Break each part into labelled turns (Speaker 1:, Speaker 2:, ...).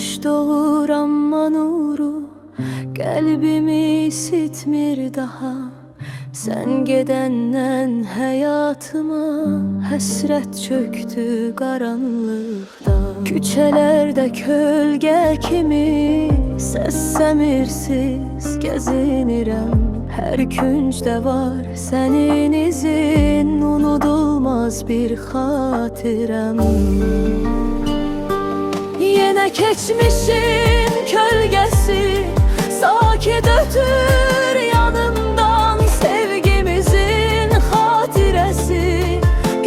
Speaker 1: Yaş doğur amma nuru, qəlbimi isitmir daha. Sen gedenden hayatıma həsrət çöktü qaranlıqda. Küçelerde kölge kimi səs-səmirsiz gəzinirəm. Hər küncdə var sənin izin, unudulmaz bir xatirəm. Yenə keçmişin kölgəsi sakit ötür yanımdan, sevgimizin xatirəsi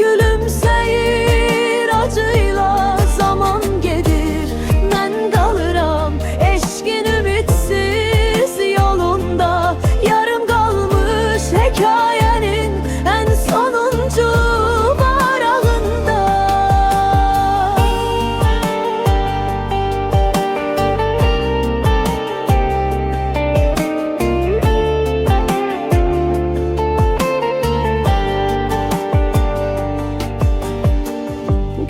Speaker 1: gülümsəyir acıyla. Zaman gedir, mən qalıram eşqin ümidsiz yolunda. Yarım qalmış hekayənin ən sonuncu varağında.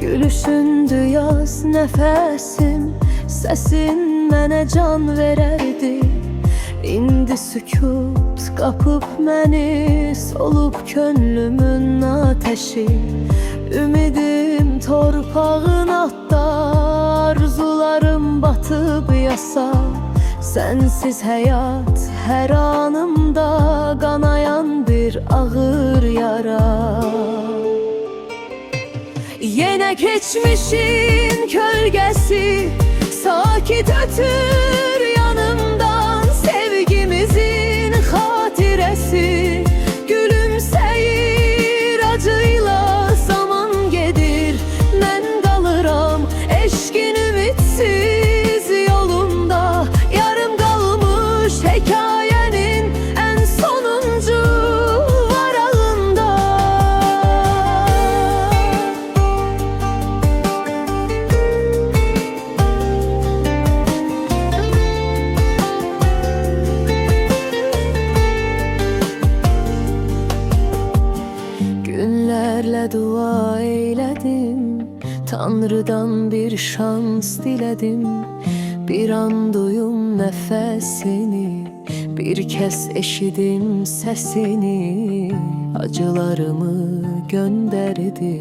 Speaker 1: Gülüşündü yaz nəfəsim, səsin mənə can verərdi. İndi sükut qapıb məni, solub könlümün ateşi. Ümidim torpağın altda, arzularım batıb yasa. Sensiz həyat hər anımda qanayan bir ağır yara. Yenə keçmişin kölgəsi sakit ötür yanımdan, sevgimizin xatirəsi gülümsəyir acıyla. Zaman gedir, mən qalıram eşqin ümidsiz yolunda. Yarım qalmış hekayənin ən sonuncu varağında. Günlərlə dua eylədim, Tanrıdan bir şans dilədim. Bir an duyum nəfəsini, bir kəs eşidim səsini. Acılarımı göndərdi,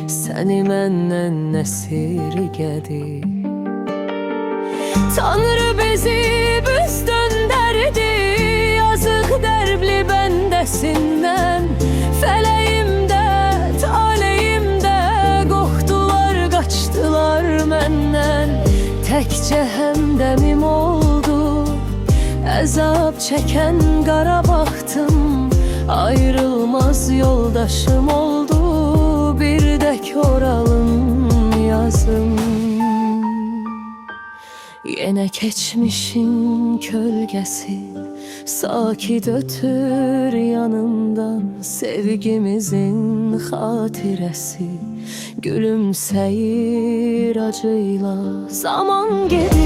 Speaker 1: səni məndən əsirgədi. Tanrı bizi büz döndərdi, yazıq dərbli bəndəsindən. Fələyimdə, taleyimdə qorxdular, qaçdılar məndən. Təkcə həmdəmim oldu, əzab çəkən qara baxtım. Ayrılmaz yoldaşım oldu, bir də koralım yazım. Yenə keçmişin kölgəsi sakit ötür yanımdan, sevgimizin xatirəsi gülümsəyir acıyla. Zaman gedir,